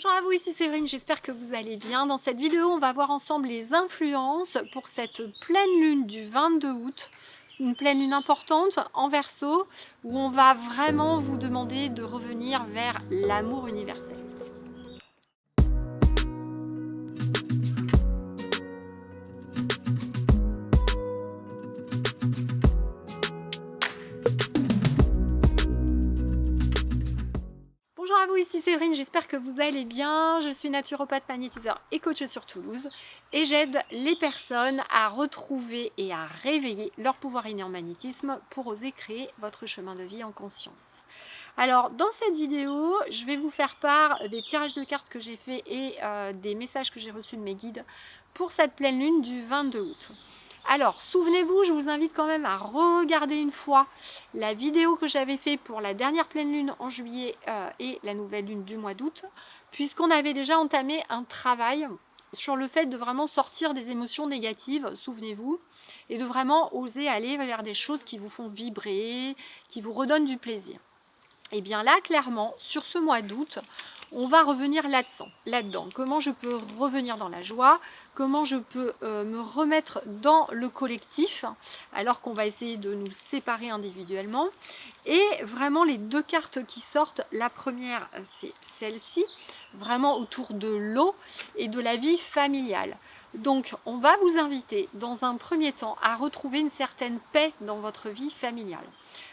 Bonjour à vous, ici Séverine, j'espère que vous allez bien. Dans cette vidéo, on va voir ensemble les influences pour cette pleine lune du 22 août, une pleine lune importante en Verseau, où on va vraiment vous demander de revenir vers l'amour universel. Bonjour à vous, ici Séverine, j'espère que vous allez bien. Je suis naturopathe magnétiseur et coach sur Toulouse et j'aide les personnes à retrouver et à réveiller leur pouvoir inné en magnétisme pour oser créer votre chemin de vie en conscience. Alors dans cette vidéo, je vais vous faire part des tirages de cartes que j'ai fait et des messages que j'ai reçus de mes guides pour cette pleine lune du 22 août. Alors, souvenez-vous, je vous invite quand même à regarder une fois la vidéo que j'avais fait pour la dernière pleine lune en juillet et la nouvelle lune du mois d'août, puisqu'on avait déjà entamé un travail sur le fait de vraiment sortir des émotions négatives, souvenez-vous, et de vraiment oser aller vers des choses qui vous font vibrer, qui vous redonnent du plaisir. Et bien là, clairement, sur ce mois d'août, on va revenir là-dedans. Comment je peux revenir dans la joie, comment je peux me remettre dans le collectif, alors qu'on va essayer de nous séparer individuellement. Et vraiment, les deux cartes qui sortent, la première, c'est celle-ci, vraiment autour de l'eau et de la vie familiale. Donc, on va vous inviter, dans un premier temps, à retrouver une certaine paix dans votre vie familiale.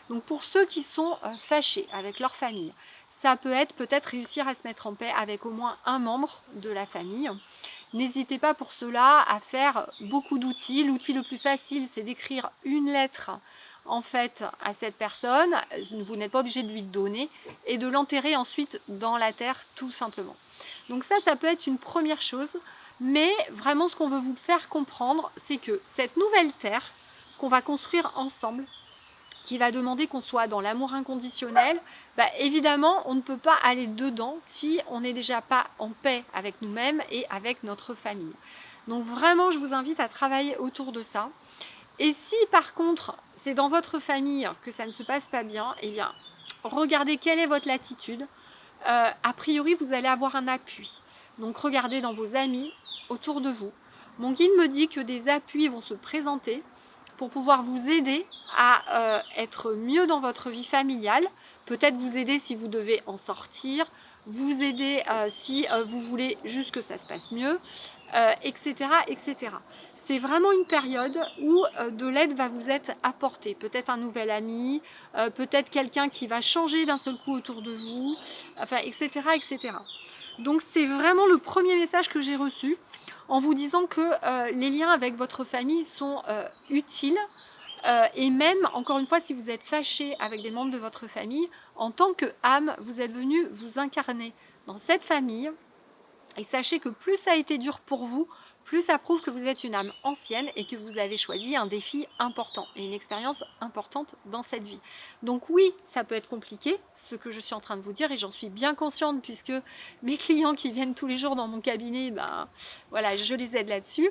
Donc pour ceux qui sont fâchés avec leur famille, ça peut être peut-être réussir à se mettre en paix avec au moins un membre de la famille. N'hésitez pas pour cela à faire beaucoup d'outils. L'outil le plus facile, c'est d'écrire une lettre en fait à cette personne. Vous n'êtes pas obligé de lui donner et de l'enterrer ensuite dans la terre tout simplement. Donc ça peut être une première chose. Mais vraiment ce qu'on veut vous faire comprendre, c'est que cette nouvelle terre qu'on va construire ensemble, qui va demander qu'on soit dans l'amour inconditionnel, évidemment, on ne peut pas aller dedans si on n'est déjà pas en paix avec nous-mêmes et avec notre famille. Donc vraiment, je vous invite à travailler autour de ça. Et si par contre, c'est dans votre famille que ça ne se passe pas bien, eh bien, regardez quelle est votre latitude. A priori, vous allez avoir un appui. Donc regardez dans vos amis, autour de vous. Mon guide me dit que des appuis vont se présenter pour pouvoir vous aider à être mieux dans votre vie familiale, peut-être vous aider si vous devez en sortir, vous aider si vous voulez juste que ça se passe mieux, etc., etc. C'est vraiment une période où de l'aide va vous être apportée. Peut-être un nouvel ami, peut-être quelqu'un qui va changer d'un seul coup autour de vous, enfin, etc., etc. Donc c'est vraiment le premier message que j'ai reçu, en vous disant que les liens avec votre famille sont utiles et même, encore une fois, si vous êtes fâché avec des membres de votre famille, en tant qu'âme, vous êtes venu vous incarner dans cette famille et sachez que plus ça a été dur pour vous, plus ça prouve que vous êtes une âme ancienne et que vous avez choisi un défi important et une expérience importante dans cette vie. Donc oui, ça peut être compliqué, ce que je suis en train de vous dire, et j'en suis bien consciente puisque mes clients qui viennent tous les jours dans mon cabinet, voilà, je les aide là-dessus.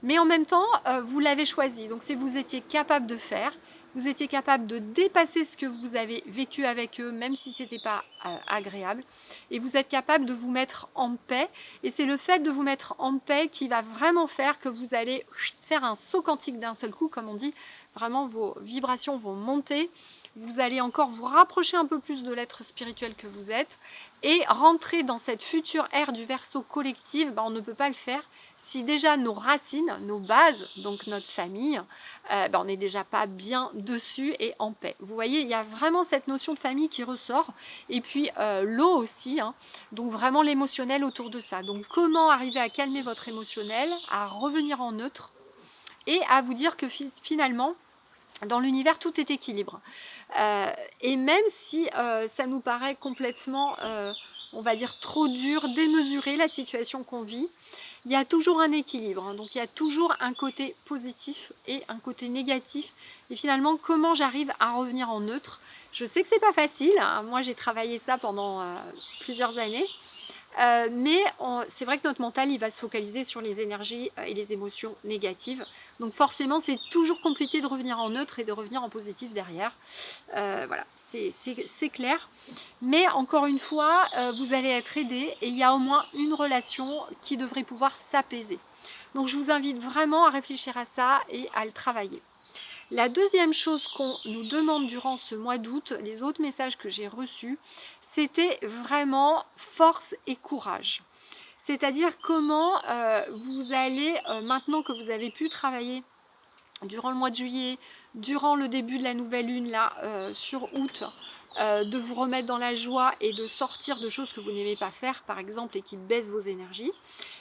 Mais en même temps, vous l'avez choisi, donc si vous étiez capable de faire, vous étiez capable de dépasser ce que vous avez vécu avec eux, même si ce n'était pas agréable, et vous êtes capable de vous mettre en paix. Et c'est le fait de vous mettre en paix qui va vraiment faire que vous allez faire un saut quantique d'un seul coup, comme on dit. Vraiment, vos vibrations vont monter. Vous allez encore vous rapprocher un peu plus de l'être spirituel que vous êtes et rentrer dans cette future ère du Verseau collective. On ne peut pas le faire si déjà nos racines, nos bases, donc notre famille, on n'est déjà pas bien dessus et en paix. Vous voyez, il y a vraiment cette notion de famille qui ressort. Et puis l'eau aussi, hein, donc vraiment l'émotionnel autour de ça. Donc comment arriver à calmer votre émotionnel, à revenir en neutre et à vous dire que finalement, dans l'univers, tout est équilibre. Et même si ça nous paraît complètement, on va dire, trop dur, démesuré, la situation qu'on vit, il y a toujours un équilibre. Hein. Donc il y a toujours un côté positif et un côté négatif. Et finalement, comment j'arrive à revenir en neutre? Je sais que c'est pas facile. Hein. Moi, j'ai travaillé ça pendant plusieurs années. Mais c'est vrai que notre mental, il va se focaliser sur les énergies et les émotions négatives. Donc forcément, c'est toujours compliqué de revenir en neutre et de revenir en positif derrière. Voilà, c'est clair. Mais encore une fois, vous allez être aidé et il y a au moins une relation qui devrait pouvoir s'apaiser. Donc je vous invite vraiment à réfléchir à ça et à le travailler. La deuxième chose qu'on nous demande durant ce mois d'août, les autres messages que j'ai reçus, c'était vraiment force et courage. C'est-à-dire comment vous allez, maintenant que vous avez pu travailler durant le mois de juillet, durant le début de la nouvelle lune là, sur août, de vous remettre dans la joie et de sortir de choses que vous n'aimez pas faire, par exemple, et qui baissent vos énergies.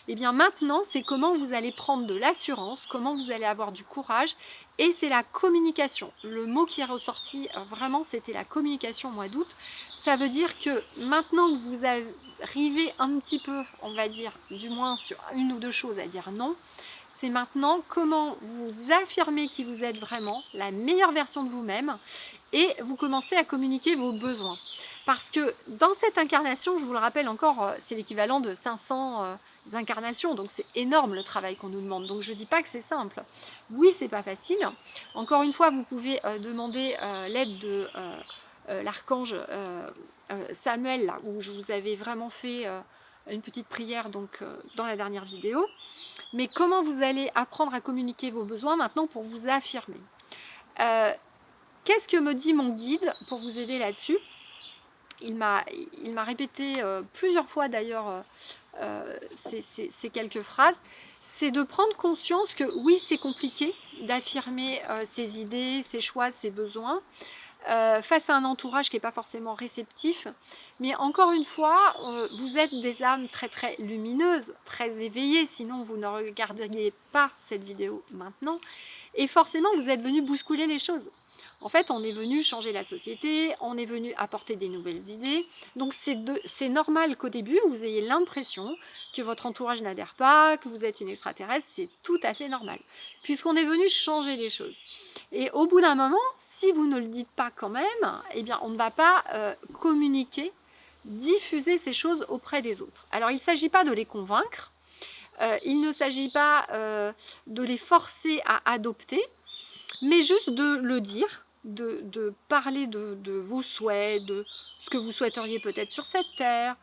Et bien maintenant, c'est comment vous allez prendre de l'assurance, comment vous allez avoir du courage, et c'est la communication. Le mot qui est ressorti, vraiment, c'était la communication au mois d'août. Ça veut dire que maintenant que vous arrivez un petit peu, on va dire, du moins sur une ou deux choses à dire non, c'est maintenant comment vous affirmez qui vous êtes vraiment, la meilleure version de vous-même, et vous commencez à communiquer vos besoins. Parce que dans cette incarnation, je vous le rappelle encore, c'est l'équivalent de 500 incarnations, donc c'est énorme le travail qu'on nous demande. Donc je ne dis pas que c'est simple. Oui, c'est pas facile. Encore une fois, vous pouvez demander l'aide de l'archange Samuel, là, où je vous avais vraiment fait une petite prière donc, dans la dernière vidéo. Mais comment vous allez apprendre à communiquer vos besoins maintenant pour vous affirmer? Qu'est-ce que me dit mon guide pour vous aider là-dessus? Il m'a répété plusieurs fois d'ailleurs ces quelques phrases. C'est de prendre conscience que oui, c'est compliqué d'affirmer ses idées, ses choix, ses besoins. Face à un entourage qui n'est pas forcément réceptif. Mais encore une fois, vous êtes des âmes très très lumineuses, très éveillées, sinon vous ne regarderiez pas cette vidéo maintenant. Et forcément, vous êtes venus bousculer les choses. En fait, on est venu changer la société, on est venu apporter des nouvelles idées. Donc c'est normal qu'au début, vous ayez l'impression que votre entourage n'adhère pas, que vous êtes une extraterrestre, c'est tout à fait normal. Puisqu'on est venu changer les choses. Et au bout d'un moment, si vous ne le dites pas quand même, eh bien, on ne va pas communiquer, diffuser ces choses auprès des autres. Alors, il ne s'agit pas de les convaincre, il ne s'agit pas de les forcer à adopter, mais juste de le dire, de parler de vos souhaits, de ce que vous souhaiteriez peut-être sur cette terre,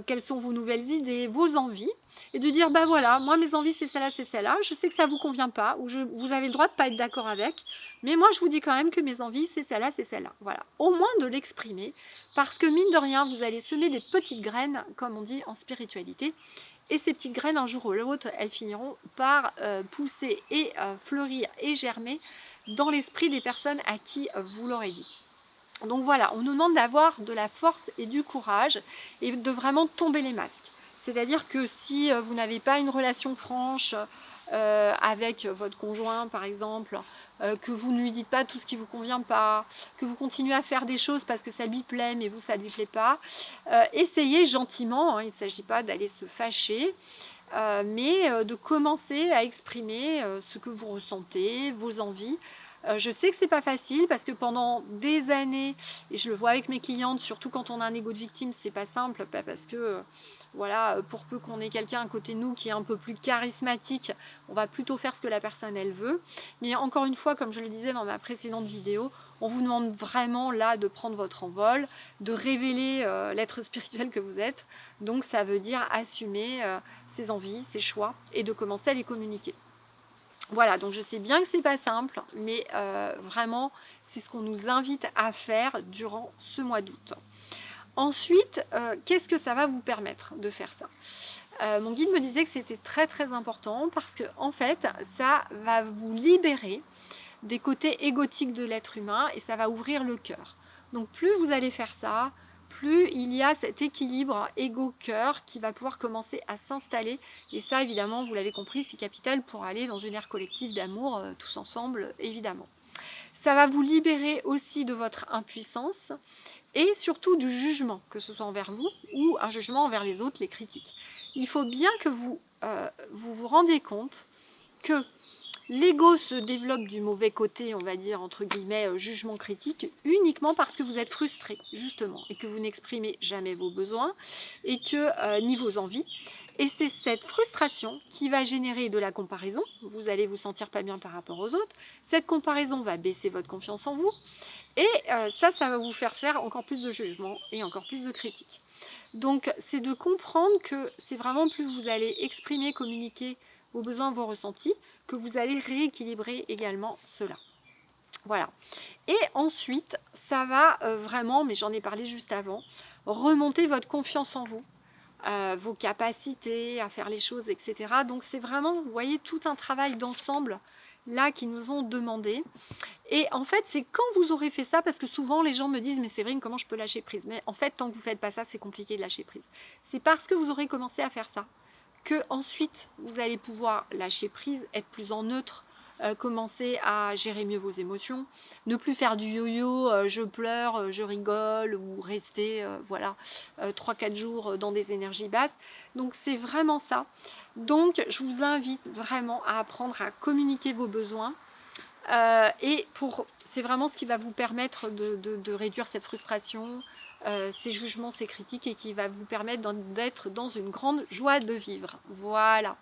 quelles sont vos nouvelles idées, vos envies, et de dire, bah voilà, moi mes envies c'est celle-là, je sais que ça ne vous convient pas, ou vous avez le droit de ne pas être d'accord avec, mais moi je vous dis quand même que mes envies c'est celle-là, voilà. Au moins de l'exprimer, parce que mine de rien, vous allez semer des petites graines, comme on dit en spiritualité, et ces petites graines, un jour ou l'autre, elles finiront par pousser et fleurir et germer dans l'esprit des personnes à qui vous l'aurez dit. Donc voilà, on nous demande d'avoir de la force et du courage et de vraiment tomber les masques. C'est-à-dire que si vous n'avez pas une relation franche avec votre conjoint par exemple, que vous ne lui dites pas tout ce qui ne vous convient pas, que vous continuez à faire des choses parce que ça lui plaît mais vous ça ne lui plaît pas, essayez gentiment, hein, il ne s'agit pas d'aller se fâcher, mais de commencer à exprimer ce que vous ressentez, vos envies. Je sais que c'est pas facile parce que pendant des années, et je le vois avec mes clientes, surtout quand on a un ego de victime, c'est pas simple, parce que voilà, pour peu qu'on ait quelqu'un à côté de nous qui est un peu plus charismatique, on va plutôt faire ce que la personne elle veut. Mais encore une fois, comme je le disais dans ma précédente vidéo, on vous demande vraiment là de prendre votre envol, de révéler l'être spirituel que vous êtes. Donc ça veut dire assumer ses envies, ses choix et de commencer à les communiquer. Voilà, donc je sais bien que c'est pas simple, mais vraiment, c'est ce qu'on nous invite à faire durant ce mois d'août. Ensuite, qu'est-ce que ça va vous permettre de faire ça? Mon guide me disait que c'était très très important parce que en fait, ça va vous libérer des côtés égotiques de l'être humain et ça va ouvrir le cœur. Donc plus vous allez faire ça, plus il y a cet équilibre ego-cœur qui va pouvoir commencer à s'installer. Et ça, évidemment, vous l'avez compris, c'est capital pour aller dans une ère collective d'amour, tous ensemble, évidemment. Ça va vous libérer aussi de votre impuissance et surtout du jugement, que ce soit envers vous ou un jugement envers les autres, les critiques. Il faut bien que vous vous rendiez compte que L'ego se développe du mauvais côté, on va dire, entre guillemets, jugement critique, uniquement parce que vous êtes frustré, justement, et que vous n'exprimez jamais vos besoins, et que ni vos envies. Et c'est cette frustration qui va générer de la comparaison. Vous allez vous sentir pas bien par rapport aux autres. Cette comparaison va baisser votre confiance en vous. Et ça va vous faire encore plus de jugement et encore plus de critiques. Donc, c'est de comprendre que c'est vraiment plus vous allez exprimer, communiquer vos besoins, vos ressentis, que vous allez rééquilibrer également cela. Voilà. Et ensuite, ça va vraiment, mais j'en ai parlé juste avant, remonter votre confiance en vous, vos capacités à faire les choses, etc. Donc, c'est vraiment, vous voyez, tout un travail d'ensemble là qui nous ont demandé. Et en fait, c'est quand vous aurez fait ça, parce que souvent les gens me disent « mais Séverine, comment je peux lâcher prise ?» Mais en fait, tant que vous ne faites pas ça, c'est compliqué de lâcher prise. C'est parce que vous aurez commencé à faire ça que ensuite vous allez pouvoir lâcher prise, être plus en neutre, commencer à gérer mieux vos émotions, ne plus faire du yo-yo, je pleure, je rigole, ou rester voilà 3-4 jours dans des énergies basses. Donc c'est vraiment ça. Donc je vous invite vraiment à apprendre à communiquer vos besoins. C'est vraiment ce qui va vous permettre de réduire cette frustration, ces jugements, ces critiques, et qui va vous permettre d'être dans une grande joie de vivre. Voilà.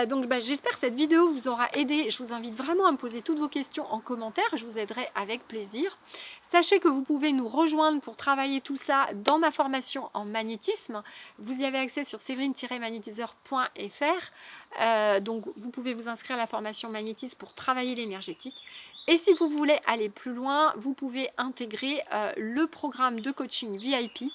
Donc j'espère que cette vidéo vous aura aidé. Je vous invite vraiment à me poser toutes vos questions en commentaire. Je vous aiderai avec plaisir. Sachez que vous pouvez nous rejoindre pour travailler tout ça dans ma formation en magnétisme. Vous y avez accès sur séverine-magnétiseur.fr. Donc vous pouvez vous inscrire à la formation magnétisme pour travailler l'énergétique. Et si vous voulez aller plus loin, vous pouvez intégrer le programme de coaching VIP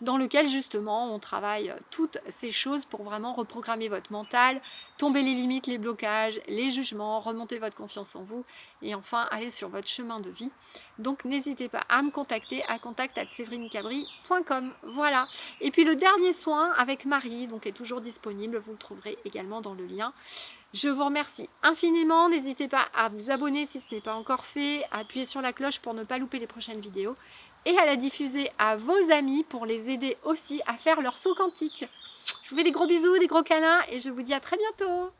dans lequel justement on travaille toutes ces choses pour vraiment reprogrammer votre mental, tomber les limites, les blocages, les jugements, remonter votre confiance en vous et enfin aller sur votre chemin de vie. Donc n'hésitez pas à me contacter à contact@severinecabri.com. Voilà. Et puis le dernier soin avec Marie donc est toujours disponible, vous le trouverez également dans le lien. Je vous remercie infiniment, n'hésitez pas à vous abonner si ce n'est pas encore fait, à appuyer sur la cloche pour ne pas louper les prochaines vidéos et à la diffuser à vos amis pour les aider aussi à faire leur saut quantique. Je vous fais des gros bisous, des gros câlins et je vous dis à très bientôt.